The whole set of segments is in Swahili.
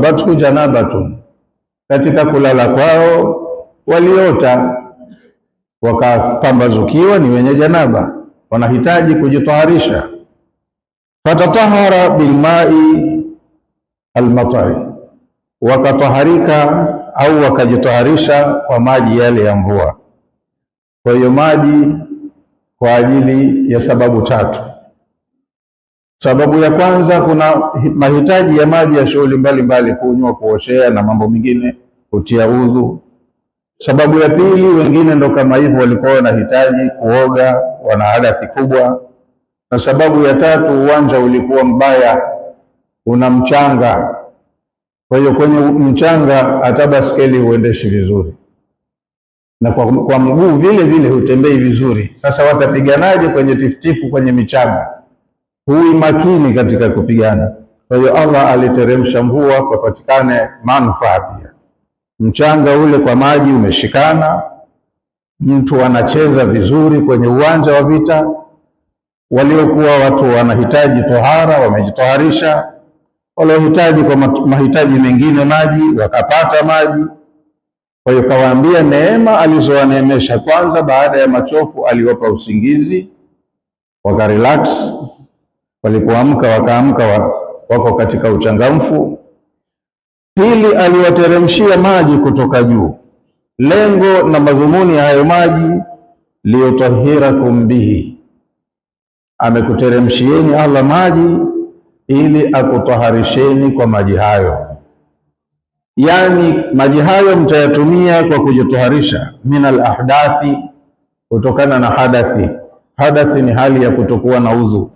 asabathu janabatun, katika kulala kwao waliota wakapambazukiwa ni wenye janaba, wanahitaji kujitaharisha. Fatatahara bilmai almatari, wakataharika au wakajitaharisha kwa maji yale ya mvua. Kwa hiyo maji kwa ajili ya sababu tatu. Sababu ya kwanza, kuna mahitaji ya maji ya shughuli mbalimbali, kunywa, kuoshea na mambo mengine, kutia udhu. Sababu ya pili, wengine ndo kama hivyo walikuwa wanahitaji kuoga, wana hadathi kubwa. Na sababu ya tatu, uwanja ulikuwa mbaya, una mchanga. Kwa hiyo kwenye mchanga hata baskeli huendeshi vizuri, na kwa mguu vile vile hutembei vizuri. Sasa watapiganaje kwenye tifutifu kwenye michanga? Huwi makini katika kupigana. Kwa hiyo Allah aliteremsha mvua papatikane manufaa pia. Mchanga ule kwa maji umeshikana, mtu anacheza vizuri kwenye uwanja wa vita. Waliokuwa watu wanahitaji tohara wamejitoharisha, waliohitaji kwa mahitaji mengine maji wakapata maji. Kwa hiyo kawaambia neema alizowaneemesha. Kwanza, baada ya machofu aliwapa usingizi, wakarelax. Walipoamka wakaamka wako katika uchangamfu. Pili, aliwateremshia maji kutoka juu. Lengo na madhumuni ya hayo maji, liyutahhirakum bihi, amekuteremshieni Allah maji ili akutaharisheni kwa maji hayo. Yani maji hayo mtayatumia kwa kujitaharisha, min al-ahdathi, kutokana na hadathi. Hadathi ni hali ya kutokuwa na udhu.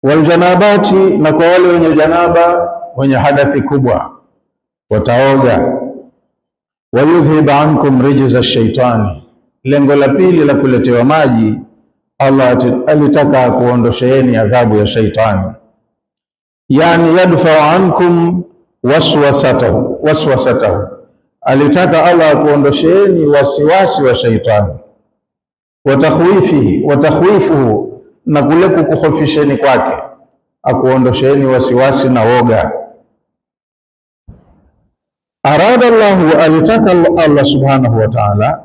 Waljanabati, na kwa wale wenye janaba, wenye hadathi kubwa, wataoga. Wayudhhib ankum rijza shaitani, lengo la pili la kuletewa maji, Allah alitaka kuondosheeni adhabu ya shaitani. Yani yadfa ankum waswasatahu, alitaka Allah kuondosheeni wasiwasi wa shaitani. Watakhwifuhu, na kule kukukhofisheni kwake, akuondosheeni wasiwasi na woga. Arada Allahu, alitaka Allah subhanahu wa ta'ala,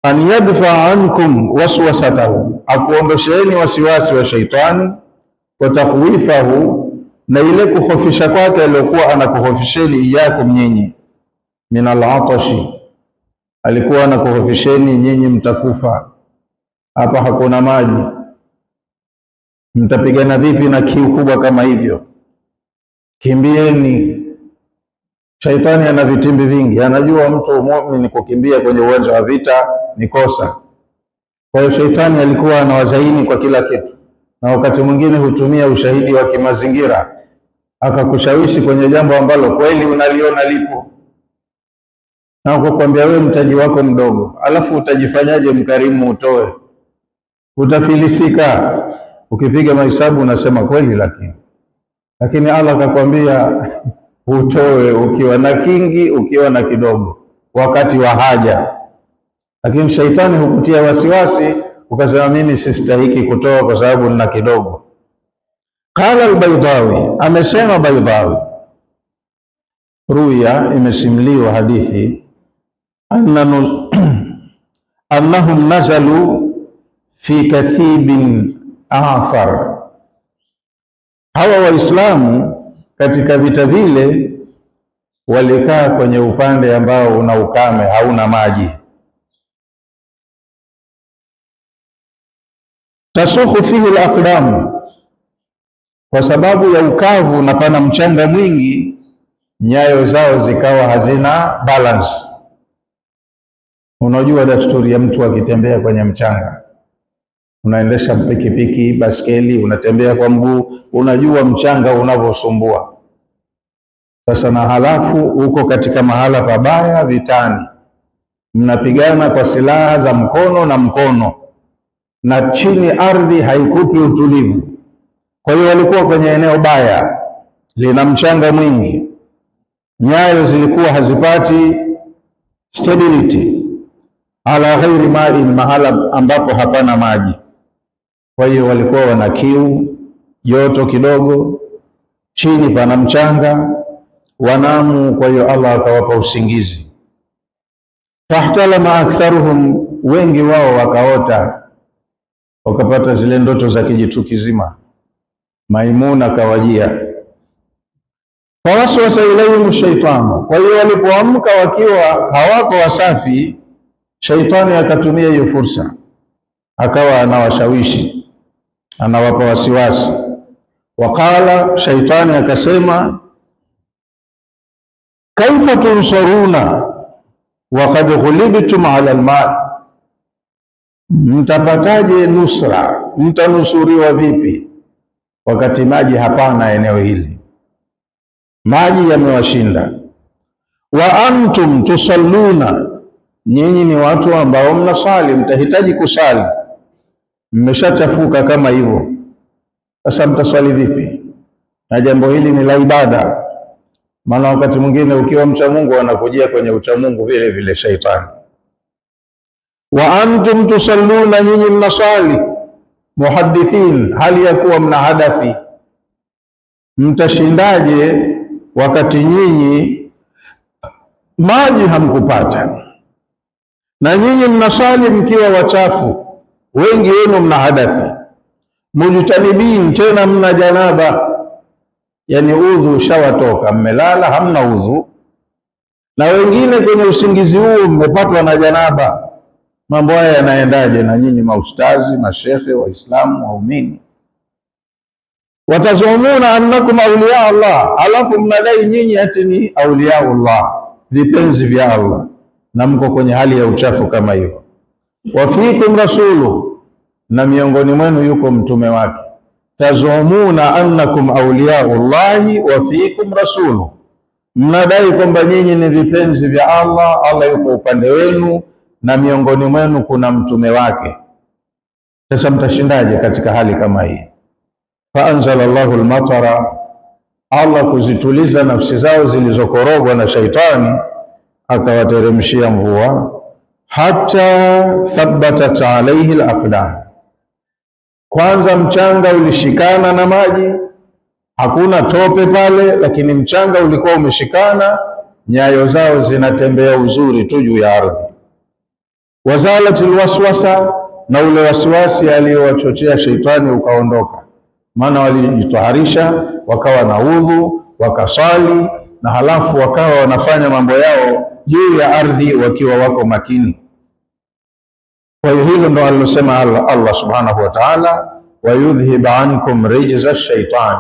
an yadfa ankum waswasatahu, akuondosheeni wasiwasi wa shaitani. Wa takhwifahu, na ile kukhofisha kwake aliokuwa anakukhofisheni iyakum nyinyi, min al-atashi, alikuwa anakukhofisheni nyinyi mtakufa. Hapa hakuna maji, mtapigana vipi na kiu kubwa kama hivyo? Kimbieni. Shaitani ana vitimbi vingi, anajua mtu muumini kukimbia kwenye uwanja wa vita ni kosa. Kwa hiyo shaitani alikuwa anawazaini kwa kila kitu, na wakati mwingine hutumia ushahidi wa kimazingira akakushawishi kwenye jambo ambalo kweli unaliona lipo, na kukwambia wewe mtaji wako mdogo, alafu utajifanyaje mkarimu utoe? Utafilisika. Ukipiga mahesabu unasema kweli, lakini Allah akakwambia utoe, ukiwa na kingi, ukiwa na kidogo, wakati wa haja. Lakini shaitani hukutia wasiwasi, ukasema mimi sistahiki kutoa kwa sababu nina kidogo. Qala al-Baydawi, amesema Baydawi, ruya, imesimliwa hadithi, annahum nazalu fi kathibin afar, hawa Waislamu katika vita vile walikaa kwenye upande ambao una ukame, hauna maji. Tasukhu fihi al-aqdam, kwa sababu ya ukavu na pana mchanga mwingi, nyayo zao zikawa hazina balance. Unajua desturi ya mtu akitembea kwenye mchanga, unaendesha pikipiki, baskeli, unatembea kwa mguu, unajua mchanga unavyosumbua. Sasa na halafu uko katika mahala pabaya, vitani, mnapigana kwa silaha za mkono na mkono, na chini ardhi haikupi utulivu. Kwa hiyo walikuwa kwenye eneo baya, lina mchanga mwingi, nyayo zilikuwa hazipati stability, ala ghairi ma'in, mahala ambapo hapana maji. Kwa hiyo walikuwa wana kiu, joto kidogo, chini pana mchanga, wanamu, kwa hiyo Allah akawapa usingizi. Fahtalama aktharuhum, wengi wao wakaota, wakapata zile ndoto za kijitu kizima. Maimuna kawajia, fawaswasa ilayhim shaitanu, kwa hiyo walipoamka wakiwa hawako wasafi, shaitani akatumia hiyo fursa, akawa anawashawishi, anawapa wasiwasi. Waqala, shaitani akasema, kaifa tunsaruna waqad ghulibtum ala almal, mtapataje nusra, mtanusuriwa vipi wakati maji hapana eneo hili, maji yamewashinda. Wa antum tusalluna, nyinyi ni watu ambao mnasali, mtahitaji kusali, mmeshachafuka kama hivyo, sasa mtaswali vipi? Na jambo hili ni la ibada, maana wakati mwingine ukiwa mcha Mungu anakujia kwenye ucha Mungu vile vile shaitani. Wa antum tusalluna, nyinyi mnasali, muhaddithin, hali ya kuwa mna hadathi, mtashindaje wakati nyinyi maji hamkupata, na nyinyi mnasali mkiwa wachafu, wengi wenu mna hadathi, mujtanibin, tena mna janaba, yani udhu shawatoka, mmelala hamna udhu, na wengine kwenye usingizi huu mmepatwa na janaba. Mambo haya yanaendaje na nyinyi maustazi, mashekhe, waislamu, waumini? Watazumuna annakum awliya Allah, alafu mnadai nyinyi ati ni awliya Allah, vipenzi vya Allah, na mko kwenye hali ya uchafu kama hiyo. Wa fikum rasulu, na miongoni mwenu yuko mtume wake. Tazumuna annakum awliya Allahi wa fikum rasulu, mnadai kwamba nyinyi ni vipenzi vya Allah, Allah yuko upande wenu na miongoni mwenu kuna mtume wake. Sasa mtashindaje katika hali kama hii? Faanzala Allahu almatara, Allah kuzituliza nafsi zao zilizokorogwa na shaitani, akawateremshia mvua. Hata thabatat alayhi alaqdam, kwanza mchanga ulishikana na maji, hakuna tope pale, lakini mchanga ulikuwa umeshikana, nyayo zao zinatembea uzuri tu juu ya ardhi. Wazalat alwaswasa, na ule wasiwasi aliyowachochea shaitani ukaondoka, maana walijitaharisha, wakawa na udhu, wakasali, na halafu wakawa wanafanya mambo yao juu ya ardhi wakiwa wako makini. Kwa hiyo hilo ndo alilosema Allah subhanahu wa ta'ala, wa yudhhib ankum rijza shaitan,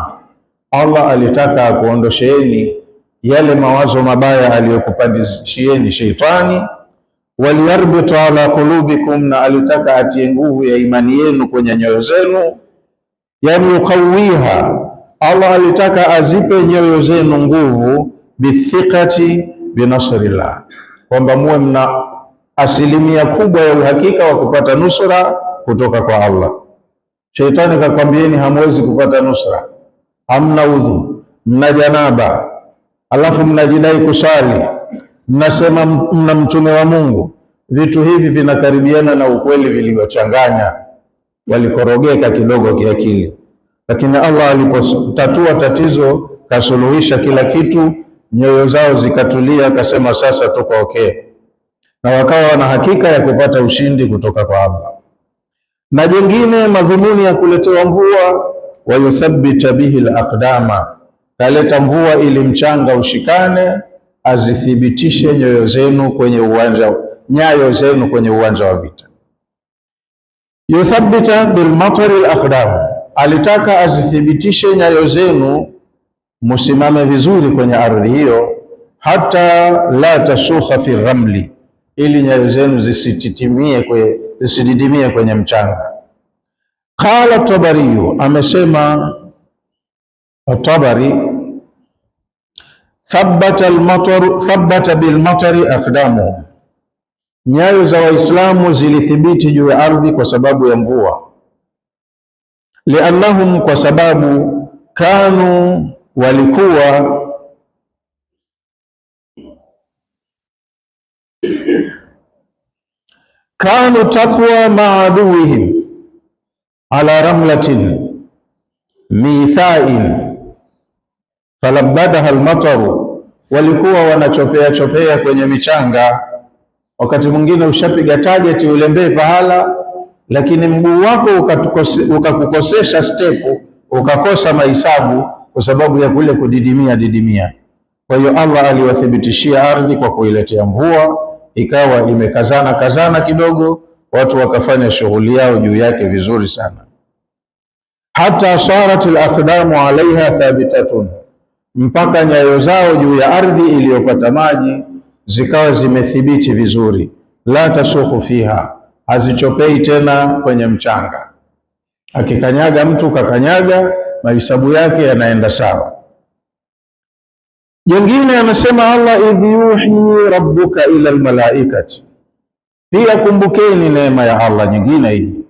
Allah alitaka akuondosheeni yale mawazo mabaya aliyokupandishieni shaitani. Waliyarbita ala qulubikum, na alitaka atie nguvu ya imani yenu kwenye nyoyo zenu. Yani yuqawiha, Allah alitaka azipe nyoyo zenu nguvu, bithiqati binasrillah, kwamba muwe mna asilimia kubwa ya uhakika wa kupata nusra kutoka kwa Allah. Shaitani kakwambieni hamwezi kupata nusra, hamna udhu, mna janaba, alafu mnajidai kusali, mnasema mna mtume wa Mungu. Vitu hivi vinakaribiana na ukweli vilivyochanganya, walikorogeka kidogo kiakili. Lakini Allah alipotatua tatizo, kasuluhisha kila kitu, nyoyo zao zikatulia, akasema sasa tuko okay, na wakawa wana hakika ya kupata ushindi kutoka kwa Allah. Na jengine, madhumuni ya kuletewa mvua, wayuthabbita bihi alaqdama, kaleta mvua ili mchanga ushikane, azithibitishe nyoyo zenu kwenye uwanja, nyayo zenu kwenye uwanja wa vita. Yuthabbita bilmatari alaqdam, alitaka azithibitishe nyayo zenu musimame vizuri kwenye ardhi hiyo, hata la tasukha fi ramli, ili nyayo zenu zisididimie kwenye mchanga. Qala Tabari, amesema Tabari, thabbata bilmatari aqdamu, nyayo za Waislamu zilithibiti juu ya ardhi kwa sababu ya mvua. Liannahum, kwa sababu kanu, walikuwa, kanu taqwa ma'aduwihim ala ramlatin mithain falabbadaha almataru walikuwa wanachopea chopea kwenye michanga. Wakati mwingine ushapiga target ulembee pahala, lakini mguu wako ukakukosesha stepu, ukakosa mahesabu kwa sababu ya kule kudidimia. Kwa hiyo Allah aliwathibitishia ardhi kwa kuiletea mvua, ikawa imekazana kidogo, watu wakafanya shughuli yao juu yake vizuri sana. Hata sarat al-aqdamu alaiha thabitatun, mpaka nyayo zao juu ya ardhi iliyopata maji zikawa zimethibiti vizuri. La tasukhu fiha, hazichopei tena kwenye mchanga. Akikanyaga mtu kakanyaga, mahesabu yake yanaenda sawa. Jengine anasema Allah, idh yuhi rabbuka ila almalaikati. Pia kumbukeni neema ya Allah nyingine hii,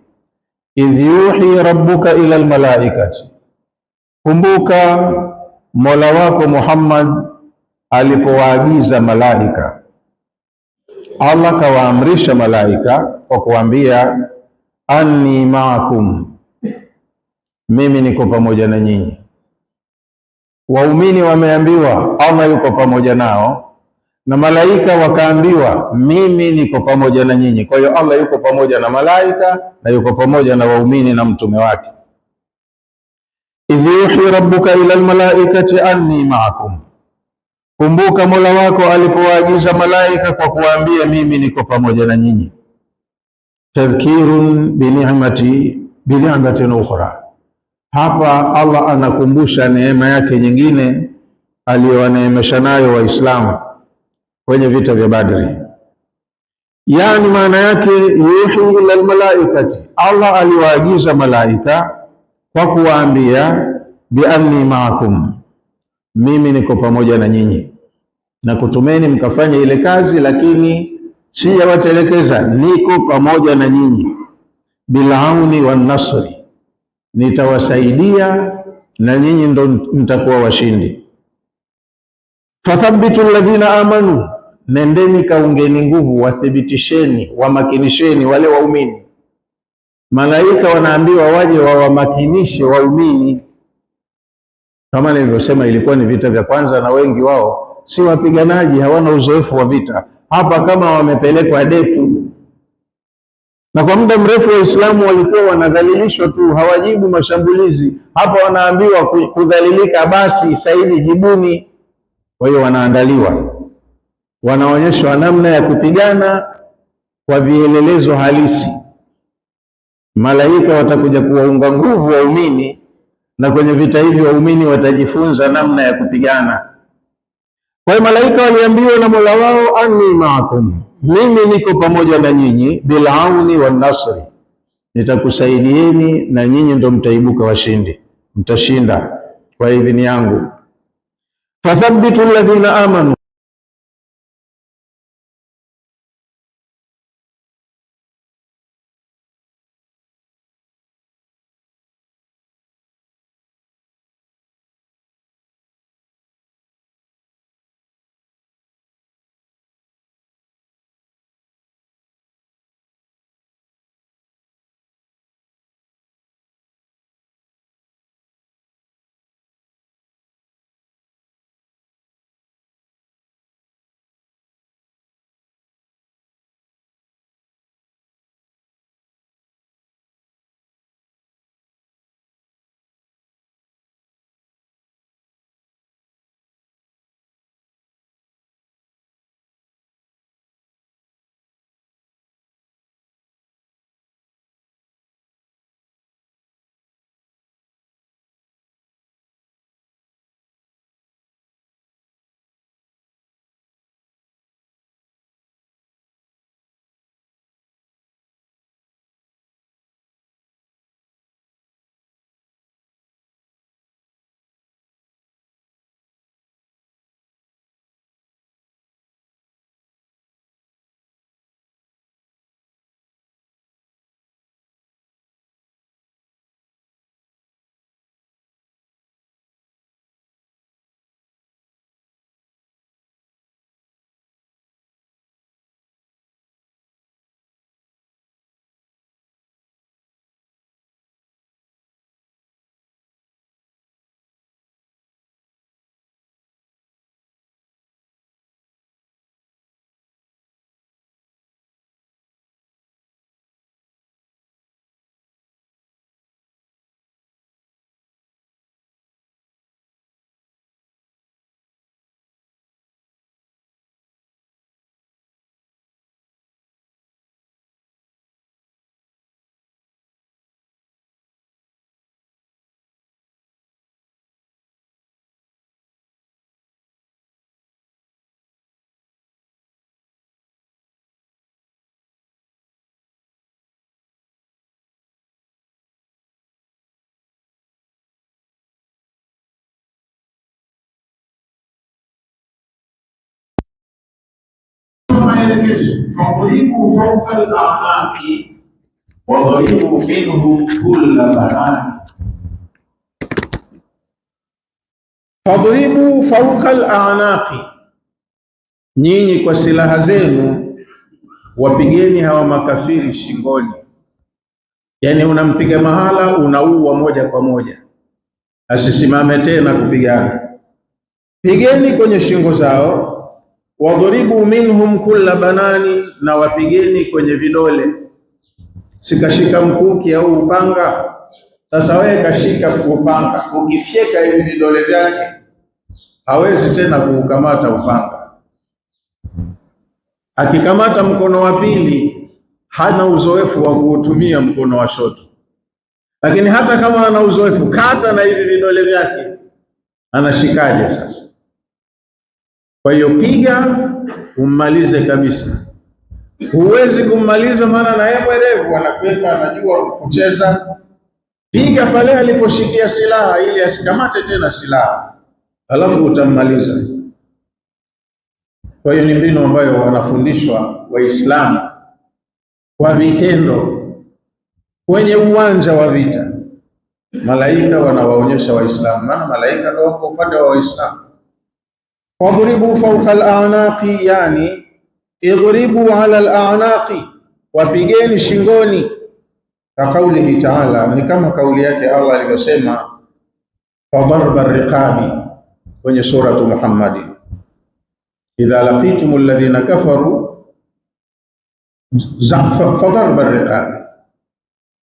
idh yuhi rabbuka ila almalaikati. Kumbuka Mola wako Muhammad alipowaagiza malaika. Allah kawaamrisha malaika kwa kuambia anni maakum, mimi niko pamoja na nyinyi. Waumini wameambiwa Allah yuko pamoja nao, na malaika wakaambiwa mimi niko pamoja na nyinyi. Kwa hiyo Allah yuko pamoja na malaika na yuko pamoja na waumini na mtume wake. Idh yuhi rabbuka ila almalaikati anni maakum, kumbuka Mola wako alipowaagiza malaika kwa kuambia mimi niko pamoja na nyinyi. Tadhkirun bini'matin ukhra, hapa Allah anakumbusha neema yake nyingine aliyowaneemesha nayo Waislamu kwenye vita vya Badri. Yani maana yake yuhi ila almalaikati, Allah aliwaagiza malaika kwa kuwaambia bianni maakum, mimi niko pamoja na nyinyi na kutumeni mkafanya ile kazi, lakini si yawatelekeza, niko pamoja na nyinyi. Bilauni wan nasri, nitawasaidia na nyinyi ndo mtakuwa washindi. Fathabitu alladhina amanu, nendeni kaungeni nguvu, wathibitisheni, wamakinisheni wale waumini. Malaika wanaambiwa waje wawamakinishe waumini. Kama nilivyosema, ilikuwa ni vita vya kwanza na wengi wao si wapiganaji, hawana uzoefu wa vita. Hapa kama wamepelekwa depu, na kwa muda mrefu Waislamu walikuwa wanadhalilishwa tu, hawajibu mashambulizi. Hapa wanaambiwa kudhalilika, basi saidi jibuni. Kwa hiyo wanaandaliwa, wanaonyeshwa namna ya kupigana kwa vielelezo halisi. Malaika watakuja kuwaunga nguvu waumini, na kwenye vita hivi waumini watajifunza namna ya kupigana. Kwa hiyo malaika waliambiwa na Mola wao, anni maakum, mimi niko pamoja na nyinyi, bilauni wan nasri, nitakusaidieni na nyinyi ndo mtaibuka washindi, mtashinda kwa idhini yangu. Fathabitu alladhina amanu, maelekezo, fadribu fawqa al-a'naqi wadribu minhu kulla banani. Fadribu fawqa al-a'naqi, nyinyi kwa silaha zenu wapigeni hawa makafiri shingoni. Yani unampiga mahala, unaua moja kwa moja, asisimame tena kupigana. Pigeni kwenye shingo zao. Wadhribu minhum kulla banani, na wapigeni kwenye vidole. Sikashika mkuki au upanga, sasa wewe kashika upanga, ukifyeka hivi vidole vyake hawezi tena kuukamata upanga. Akikamata mkono wa pili hana uzoefu wa kuutumia mkono wa shoto, lakini hata kama ana uzoefu, kata na hivi vidole vyake, anashikaje sasa? Kwa hiyo piga ummalize kabisa. Huwezi kummaliza, maana na yeye mwerevu, anakwepa, anajua kucheza. Piga pale aliposhikia silaha ili asikamate tena silaha, alafu utammaliza. Kwa hiyo ni mbinu ambayo wanafundishwa Waislamu kwa vitendo kwenye uwanja wa vita. Malaika wanawaonyesha Waislamu, maana malaika ndio wako upande wa Waislamu. Fadribu fawqa al-a'naqi, yani idribu ala al-a'naqi, wapigeni shingoni. Ka kaulihi ta'ala, ni kama kauli yake Allah alivyosema fadarba ar-riqabi kwenye suratu Muhammad, idha laqitum alladhina kafaru fadarba ar-riqabi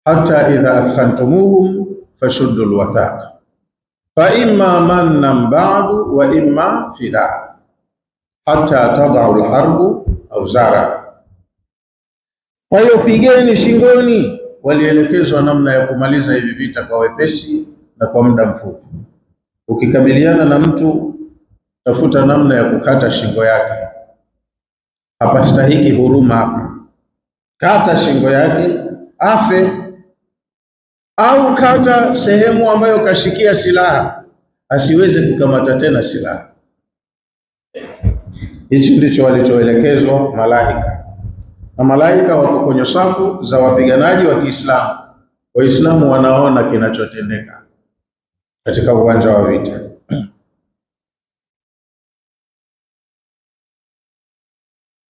hatta idha athkhantumuhum fashuddu al-wathaq fa imma mannan ba'du wa imma fida hatta tadau al-harbu au zara. Kwa hiyo pigeni shingoni. Walielekezwa namna ya kumaliza hivi vita kwa wepesi na kwa muda mfupi. Ukikabiliana na mtu, tafuta namna ya kukata shingo yake. Hapastahiki huruma hapa, kata shingo yake afe, au kata sehemu ambayo kashikia silaha asiweze kukamata tena silaha. Hichi ndicho walichoelekezwa malaika, na malaika wako kwenye safu za wapiganaji wa Kiislamu. Waislamu wanaona kinachotendeka katika uwanja wa vita.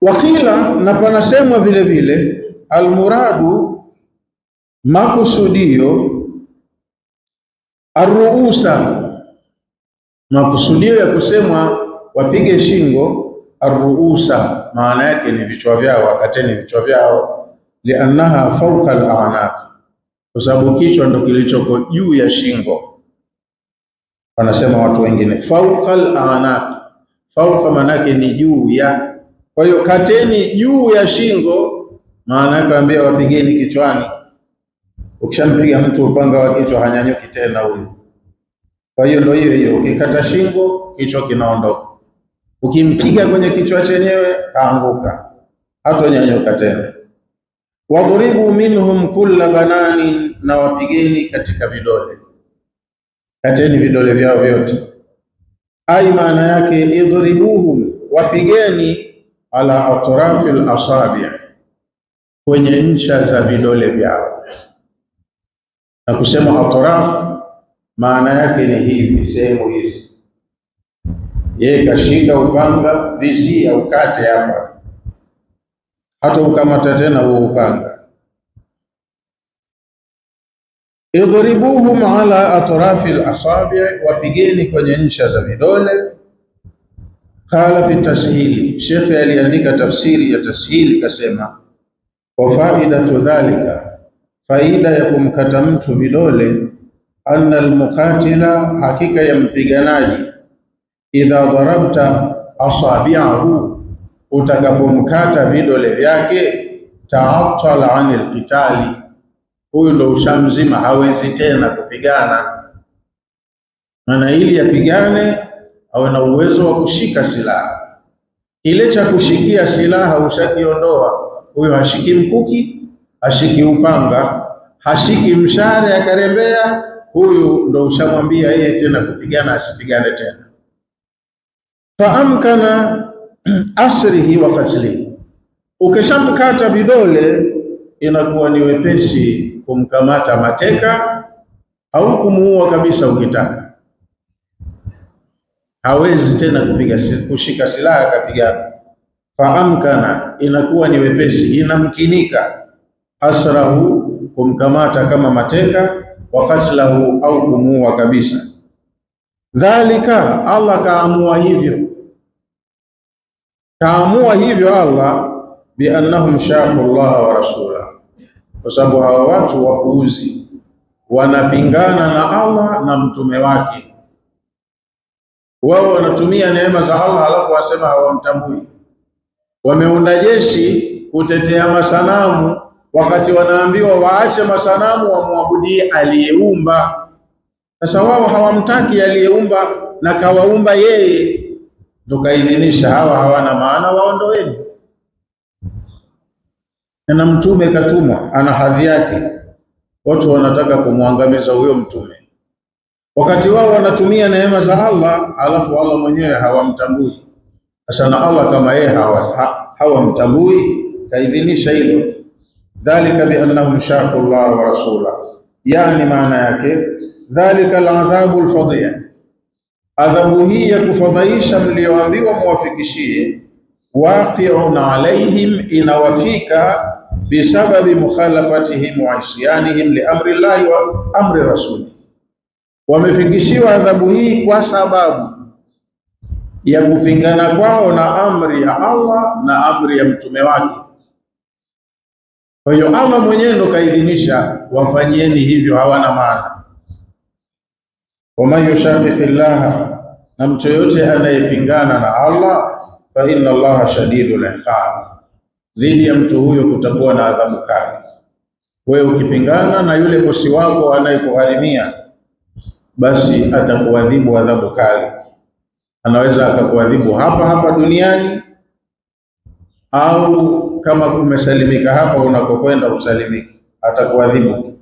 Wakila, na panasemwa vile vile, almuradu, makusudio, arruusa, makusudio ya kusemwa wapige shingo, arruusa maana yake ni vichwa vyao, wakateni vichwa vyao, liannaha fawqa al-a'naq, kwa sababu kichwa ndo kilichoko juu ya shingo. Wanasema watu wengine fawqa al-a'naq, fawqa maana yake ni juu ya. Kwa hiyo kateni juu ya shingo, maana yake ambia wapigeni kichwani. Ukishampiga mtu upanga wa kichwa hanyanyuki tena huyo. Kwa hiyo ndio hiyo, ukikata shingo kichwa kinaondoka. Ukimpiga kwenye kichwa chenyewe kaanguka, hatonyanyuka tena. Wadhribu minhum kulla banani, na wapigeni katika vidole, kateni vidole vyao vyote. Ai maana yake idhribuhum, wapigeni ala atrafi al-asabi', kwenye ncha za vidole vyao. Na kusema atraf maana yake ni hivi, sehemu hizi. Yeye kashika upanga, vizia ukate hapa, hata ukamata tena huo upanga. Idhribuhum ala atrafi al-asabi', wapigeni kwenye ncha za vidole. Qala fi tashili, Sheikh aliandika tafsiri ya tashili kasema, wa faidatu dhalika, faida ya kumkata mtu vidole, anna al-muqatila, hakika ya mpiganaji, idha darabta asabi'ahu, utakapomkata vidole vyake, ta'attala 'anil qitali, huyu ndo ushamzima, hawezi tena kupigana. Maana ili apigane awe na uwezo wa kushika silaha. Kile cha kushikia silaha ushakiondoa. Huyo hashiki mkuki, hashiki upanga, hashiki mshale akarembea, huyu ndo ushamwambia yeye tena kupigana asipigane tena. Fa amkana asrihi wa qatlihi, Ukishamkata vidole inakuwa ni wepesi kumkamata mateka au kumuua kabisa ukitaka. Hawezi tena kushika silaha akapigana. Faamkana, inakuwa ni wepesi, inamkinika. Asrahu, kumkamata kama mateka, wa qatlahu, au kumuua kabisa. Dhalika, Allah kaamua hivyo Allah, biannahum shaqu Allah wa rasulahu, kwa sababu hawa watu wapuuzi wanapingana na Allah na mtume wake. Wao wanatumia neema za Allah alafu wasema hawamtambui. Wameunda jeshi kutetea masanamu, wakati wanaambiwa waache masanamu wamwabudie aliyeumba. Sasa wao hawamtaki aliyeumba na kawaumba yeye, tukaidhinisha hawa hawana maana, waondoeni. Na mtume katumwa, ana hadhi yake, watu wanataka kumwangamiza huyo mtume, wakati wao wanatumia neema za Allah alafu Allah mwenyewe hawamtambui. Sasa na Allah kama yeye hawamtambui, kaidhinisha hilo. Dhalika biannahum shaqu Allah wa rasulahu, yani maana yake dhalika aladhabu alfadhiya, adhabu hii ya kufadhaisha mlioambiwa muwafikishie, waqi'un alaihim, inawafika bisababi mukhalafatihim wa isyanihim li amri llahi wa amri rasuli, wamefikishiwa adhabu hii kwa sababu ya kupingana kwao na amri ya Allah na amri ya mtume wake. Kwa hiyo Allah mwenyewe ndo kaidhinisha wafanyieni hivyo, hawana maana. Waman yushaqiqi llaha, na mtu yoyote anayepingana na Allah, fa inna Allaha shadidul iqab, dhidi ya mtu huyo kutakuwa na adhabu kali. Wewe ukipingana na yule bosi wako anayekuharimia, basi atakuadhibu adhabu kali. Anaweza akakuadhibu hapa duniani, au kama umesalimika hapa unakokwenda usalimike, atakuadhibu tu.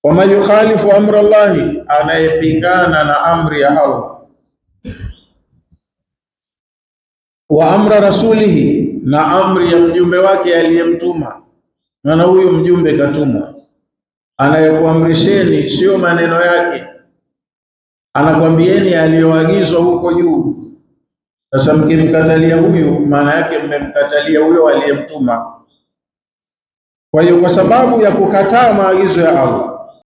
Waman yukhalifu amra Allahi, anayepingana na amri ya Allah, wa amra rasulihi, na amri ya mjumbe wake aliyemtuma. Maana huyu mjumbe katumwa, anayekuamrisheni sio maneno yake, anakwambieni aliyoagizwa huko juu. Sasa mkimkatalia huyu, maana yake mmemkatalia huyo aliyemtuma. Kwa hiyo kwa sababu ya kukataa maagizo ya Allah